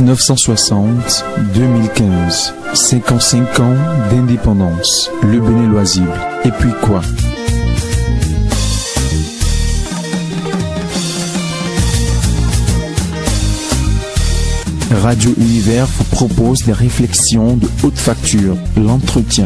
1960-2015, 55 ans d'indépendance, le Bénin loisible. Et puis quoi? Radio Univers vous propose des réflexions de haute facture, l'entretien.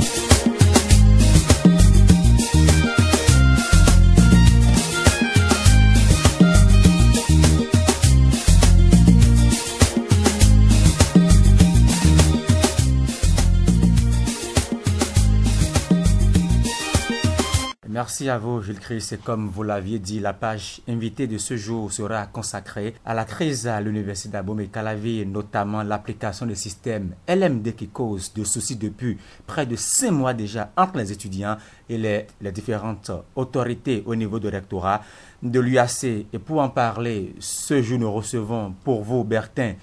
Merci à vous, Jules Christ. Et comme vous l'aviez dit, la page invitée de ce jour sera consacrée à la crise à l'Université d'Abomey-Calavi et notamment l'application du système LMD qui cause de soucis depuis près de 5 mois déjà entre les étudiants et les différentes autorités au niveau du rectorat de l'UAC. Et pour en parler, ce jour nous recevons pour vous Bertin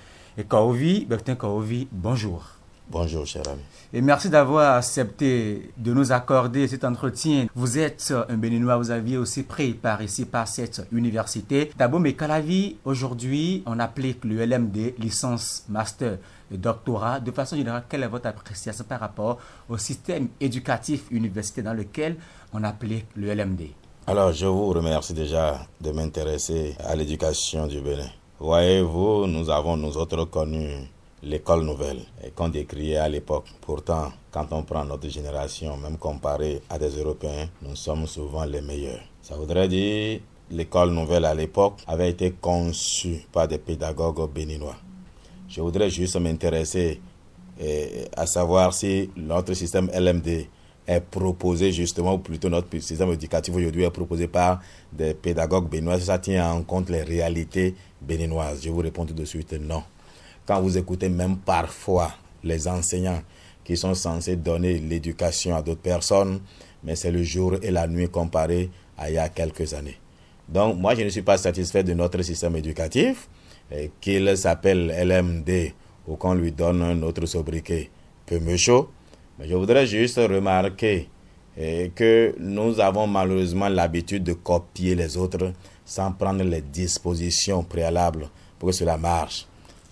Kaovi. Bertin Kaovi, bonjour. Bonjour, cher ami. Et merci d'avoir accepté de nous accorder cet entretien. Vous êtes un Béninois, vous aviez aussi pris par ici, par cette université d'Abomey-Calavi. Aujourd'hui, on applique le LMD, licence, master et doctorat. De façon générale, quelle est votre appréciation par rapport au système éducatif universitaire dans lequel on applique le LMD? Alors, je vous remercie déjà de m'intéresser à l'éducation du Bénin. Voyez-vous, nous autres connu l'école nouvelle et qu'on décriait à l'époque. Pourtant, quand on prend notre génération, même comparé à des Européens, nous sommes souvent les meilleurs. Ça voudrait dire l'école nouvelle à l'époque avait été conçue par des pédagogues béninois. Je voudrais juste m'intéresser à savoir si notre système LMD est proposé justement, ou plutôt notre système éducatif aujourd'hui est proposé par des pédagogues béninois. Ça tient en compte les réalités béninoises. Je vous réponds tout de suite non. Quand vous écoutez même parfois les enseignants qui sont censés donner l'éducation à d'autres personnes, mais c'est le jour et la nuit comparé à il y a quelques années. Donc moi je ne suis pas satisfait de notre système éducatif, qu'il s'appelle LMD ou qu'on lui donne un autre sobriquet peu méchant. Mais je voudrais juste remarquer que nous avons malheureusement l'habitude de copier les autres sans prendre les dispositions préalables pour que cela marche.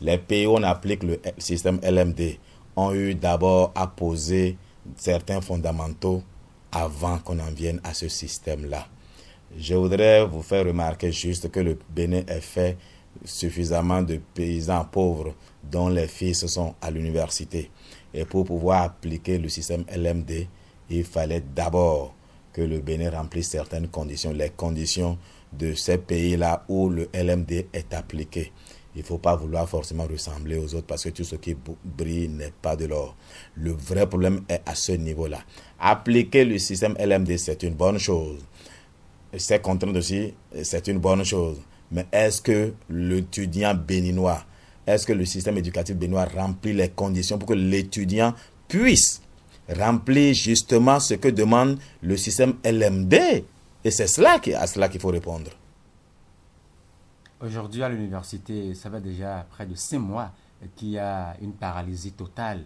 Les pays où on applique le système LMD ont eu d'abord à poser certains fondamentaux avant qu'on en vienne à ce système-là. Je voudrais vous faire remarquer juste que le Bénin est fait suffisamment de paysans pauvres dont les fils sont à l'université. Et pour pouvoir appliquer le système LMD, il fallait d'abord que le Bénin remplisse certaines conditions, les conditions de ces pays-là où le LMD est appliqué. Il ne faut pas vouloir forcément ressembler aux autres parce que tout ce qui brille n'est pas de l'or. Le vrai problème est à ce niveau-là. Appliquer le système LMD, c'est une bonne chose. C'est contraint aussi, c'est une bonne chose. Mais est-ce que l'étudiant béninois, est-ce que le système éducatif béninois remplit les conditions pour que l'étudiant puisse remplir justement ce que demande le système LMD? Et c'est à cela qu'il faut répondre. Aujourd'hui, à l'université, ça fait déjà près de 5 mois qu'il y a une paralysie totale.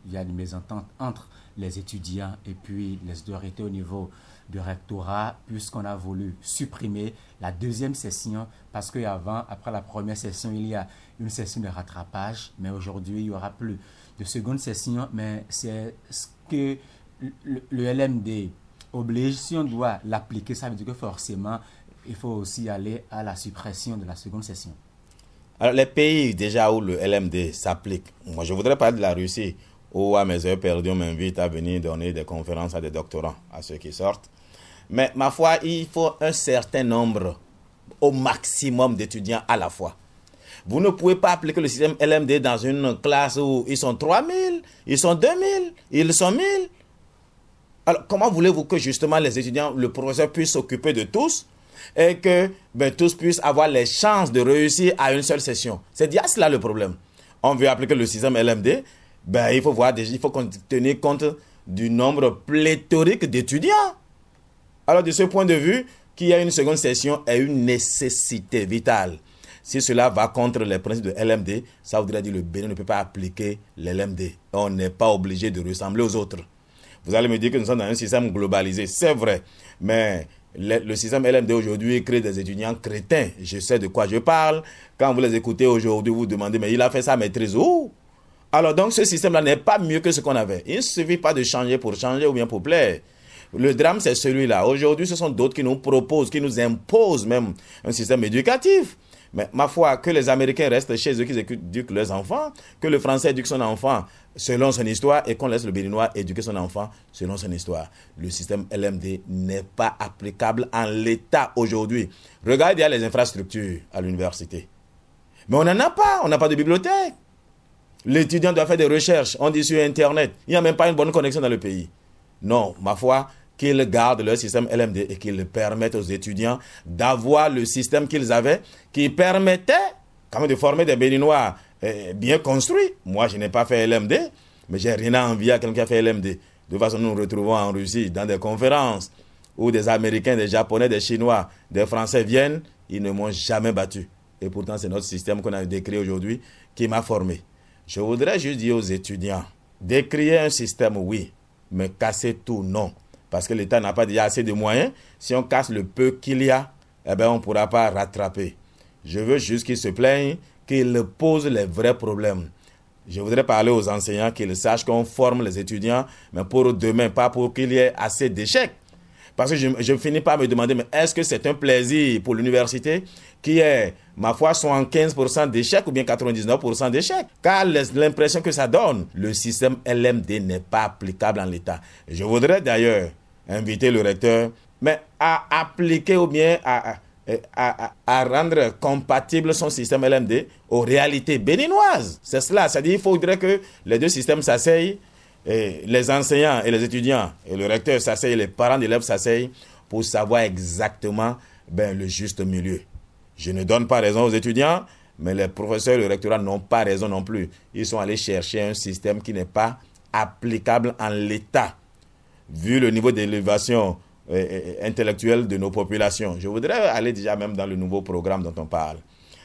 Il y a une mésentente entre les étudiants et puis les autorités au niveau du rectorat, puisqu'on a voulu supprimer la deuxième session, parce qu'avant, après la première session, il y a une session de rattrapage, mais aujourd'hui, il n'y aura plus de seconde session, mais c'est ce que le LMD oblige. Si on doit l'appliquer, ça veut dire que forcément, il faut aussi aller à la suppression de la seconde session. Alors, les pays déjà où le LMD s'applique, moi je voudrais parler de la Russie, où à mes heures perdues, on m'invite à venir donner des conférences à des doctorants, à ceux qui sortent. Mais ma foi, il faut un certain nombre, au maximum d'étudiants à la fois. Vous ne pouvez pas appliquer le système LMD dans une classe où ils sont 3000, ils sont 2000, ils sont 1000. Alors, comment voulez-vous que justement les étudiants, le professeur puisse s'occuper de tous et que tous puissent avoir les chances de réussir à une seule session? C'est déjà cela le problème. On veut appliquer le système LMD, il faut tenir compte du nombre pléthorique d'étudiants. Alors de ce point de vue, qu'il y a une seconde session est une nécessité vitale. Si cela va contre les principes de LMD, ça voudrait dire que le Bénin ne peut pas appliquer l'LMD. On n'est pas obligé de ressembler aux autres. Vous allez me dire que nous sommes dans un système globalisé, c'est vrai, mais Le système LMD aujourd'hui crée des étudiants crétins. Je sais de quoi je parle. Quand vous les écoutez aujourd'hui, vous vous demandez, mais il a fait sa maîtrise où? Alors donc ce système-là n'est pas mieux que ce qu'on avait. Il ne suffit pas de changer pour changer ou bien pour plaire. Le drame, c'est celui-là. Aujourd'hui, ce sont d'autres qui nous proposent, qui nous imposent même un système éducatif. Mais ma foi, que les Américains restent chez eux, qu'ils éduquent leurs enfants, que le Français éduque son enfant selon son histoire et qu'on laisse le Béninois éduquer son enfant selon son histoire. Le système LMD n'est pas applicable en l'état aujourd'hui. Regardez, il y a les infrastructures à l'université. Mais on n'en a pas, on n'a pas de bibliothèque. L'étudiant doit faire des recherches, on dit sur Internet. Il n'y a même pas une bonne connexion dans le pays. Non, ma foi, qu'ils gardent leur système LMD et qu'ils permettent aux étudiants d'avoir le système qu'ils avaient, qui permettait quand même de former des Béninois bien construits. Moi, je n'ai pas fait LMD, mais j'ai rien à envier à quelqu'un qui a fait LMD. De toute façon, nous nous retrouvons en Russie dans des conférences où des Américains, des Japonais, des Chinois, des Français viennent, ils ne m'ont jamais battu. Et pourtant, c'est notre système qu'on a décrit aujourd'hui qui m'a formé. Je voudrais juste dire aux étudiants, décrire un système, oui, mais casser tout, non. Parce que l'État n'a pas déjà assez de moyens. Si on casse le peu qu'il y a, eh bien, on ne pourra pas rattraper. Je veux juste qu'ils se plaignent, qu'ils posent les vrais problèmes. Je voudrais parler aux enseignants qu'ils sachent qu'on forme les étudiants, mais pour demain, pas pour qu'il y ait assez d'échecs. Parce que je finis par me demander, mais est-ce que c'est un plaisir pour l'université qui est, ma foi, 75% d'échecs ou bien 99% d'échecs? Car l'impression que ça donne, le système LMD n'est pas applicable en l'état. Je voudrais d'ailleurs inviter le recteur, mais à appliquer ou bien à rendre compatible son système LMD aux réalités béninoises. C'est cela, c'est-à-dire qu'il faudrait que les deux systèmes s'asseyent, et les enseignants et les étudiants et le recteur s'asseyent, les parents d'élèves s'asseyent pour savoir exactement le juste milieu. Je ne donne pas raison aux étudiants, mais les professeurs et le rectorat n'ont pas raison non plus. Ils sont allés chercher un système qui n'est pas applicable en l'état, vu le niveau d'élévation intellectuelle de nos populations. Je voudrais aller déjà même dans le nouveau programme dont on parle.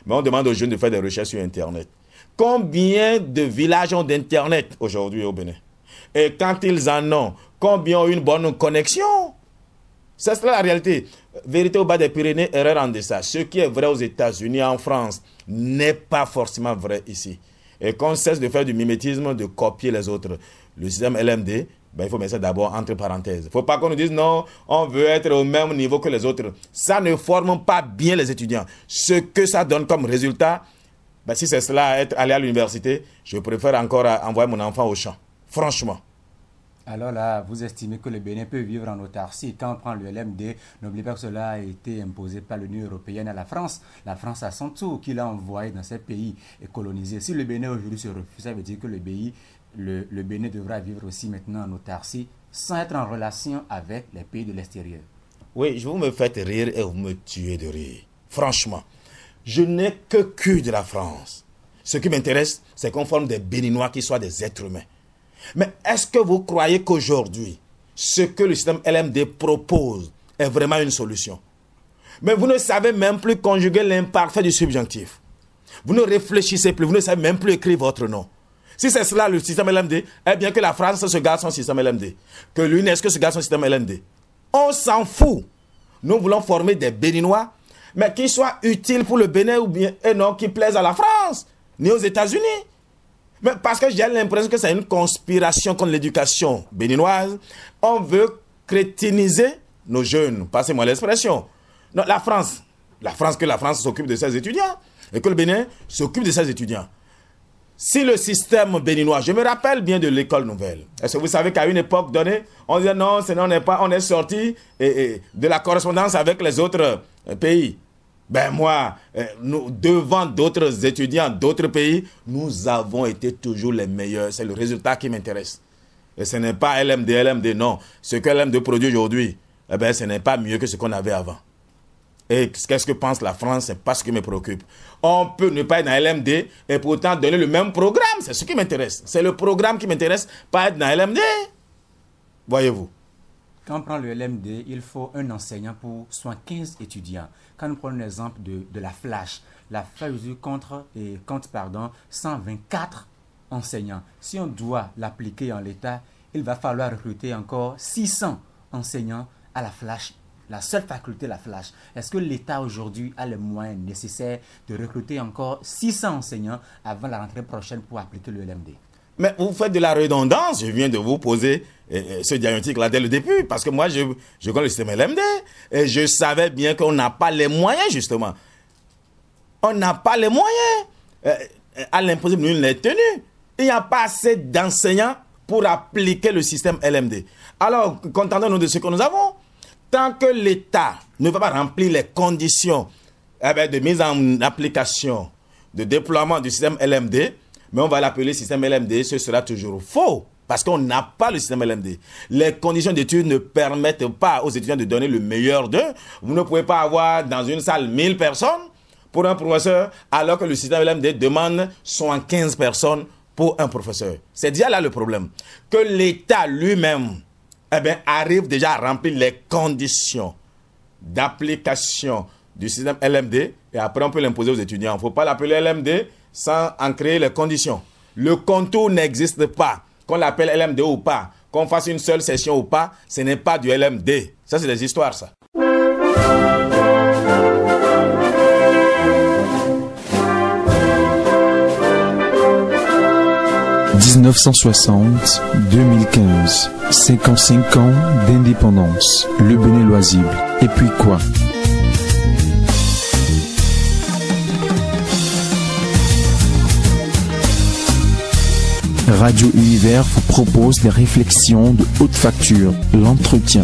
Mais on demande aux jeunes de faire des recherches sur Internet. Combien de villages ont d'Internet aujourd'hui au Bénin? Et quand ils en ont, combien ont une bonne connexion? C'est cela la réalité. Vérité au bas des Pyrénées, erreur en deçà. Ce qui est vrai aux États-Unis, en France, n'est pas forcément vrai ici. Et qu'on cesse de faire du mimétisme, de copier les autres. Le système LMD, il faut mettre ça d'abord entre parenthèses. Il ne faut pas qu'on nous dise non, on veut être au même niveau que les autres. Ça ne forme pas bien les étudiants. Ce que ça donne comme résultat, si c'est cela, être allé à l'université, je préfère encore envoyer mon enfant au champ. Franchement. Alors là, vous estimez que le Bénin peut vivre en autarcie. Quand on prend le LMD, n'oubliez pas que cela a été imposé par l'Union européenne à la France. La France à son tour, qui l'a envoyé dans ces pays et colonisé. Si le Bénin aujourd'hui se refuse, ça veut dire que le Bénin devra vivre aussi maintenant en autarcie, sans être en relation avec les pays de l'extérieur. Oui, vous me faites rire et vous me tuez de rire. Franchement, je n'ai que cul de la France. Ce qui m'intéresse, c'est qu'on forme des Béninois qui soient des êtres humains. Mais est-ce que vous croyez qu'aujourd'hui, ce que le système LMD propose est vraiment une solution? Mais vous ne savez même plus conjuguer l'imparfait du subjonctif. Vous ne réfléchissez plus, vous ne savez même plus écrire votre nom. Si c'est cela le système LMD, eh bien que la France se garde son système LMD, que l'UNESCO se garde son système LMD. On s'en fout. Nous voulons former des Béninois, mais qui soient utiles pour le Bénin ou bien, et non qui plaisent à la France, ni aux États-Unis. Mais parce que j'ai l'impression que c'est une conspiration contre l'éducation béninoise. On veut crétiniser nos jeunes. Passez-moi l'expression. Non, la France s'occupe de ses étudiants et que le Bénin s'occupe de ses étudiants. Si le système béninois, je me rappelle bien de l'école nouvelle. Est-ce que vous savez qu'à une époque donnée, on disait non, on est sorti de la correspondance avec les autres pays. Nous, devant d'autres étudiants d'autres pays, nous avons été toujours les meilleurs. C'est le résultat qui m'intéresse. Et ce n'est pas LMD, non. Ce que LMD produit aujourd'hui, ce n'est pas mieux que ce qu'on avait avant. Et qu'est-ce que pense la France? C'est pas ce qui me préoccupe. On peut ne pas être dans LMD et pourtant donner le même programme. C'est ce qui m'intéresse. C'est le programme qui m'intéresse, pas être dans LMD. Voyez-vous. Quand on prend le LMD, il faut un enseignant pour 75 étudiants. Quand nous prenons l'exemple de la Flash compte 124 enseignants. Si on doit l'appliquer en l'état, il va falloir recruter encore 600 enseignants à la Flash la seule faculté, la flash. Est-ce que l'État aujourd'hui a les moyens nécessaires de recruter encore 600 enseignants avant la rentrée prochaine pour appliquer le LMD? Mais vous faites de la redondance. Je viens de vous poser ce diagnostic-là dès le début, parce que moi, je connais le système LMD et je savais bien qu'on n'a pas les moyens, justement. On n'a pas les moyens. À l'impossible, nul n'est tenu. Il n'y a pas assez d'enseignants pour appliquer le système LMD. Alors, contentons-nous de ce que nous avons. Tant que l'État ne va pas remplir les conditions de mise en application, de déploiement du système LMD, mais on va l'appeler système LMD, ce sera toujours faux. Parce qu'on n'a pas le système LMD. Les conditions d'études ne permettent pas aux étudiants de donner le meilleur d'eux. Vous ne pouvez pas avoir dans une salle 1000 personnes pour un professeur, alors que le système LMD demande 115 personnes pour un professeur. C'est déjà là le problème. Que l'État lui-même arrive déjà à remplir les conditions d'application du système LMD et après on peut l'imposer aux étudiants. Il ne faut pas l'appeler LMD sans en créer les conditions. Le contour n'existe pas. Qu'on l'appelle LMD ou pas, qu'on fasse une seule session ou pas, ce n'est pas du LMD. Ça, c'est des histoires, ça. « 1960-2015, 55 ans d'indépendance, le Bénin loisible. Et puis quoi ? Radio Univers vous propose des réflexions de haute facture, l'entretien.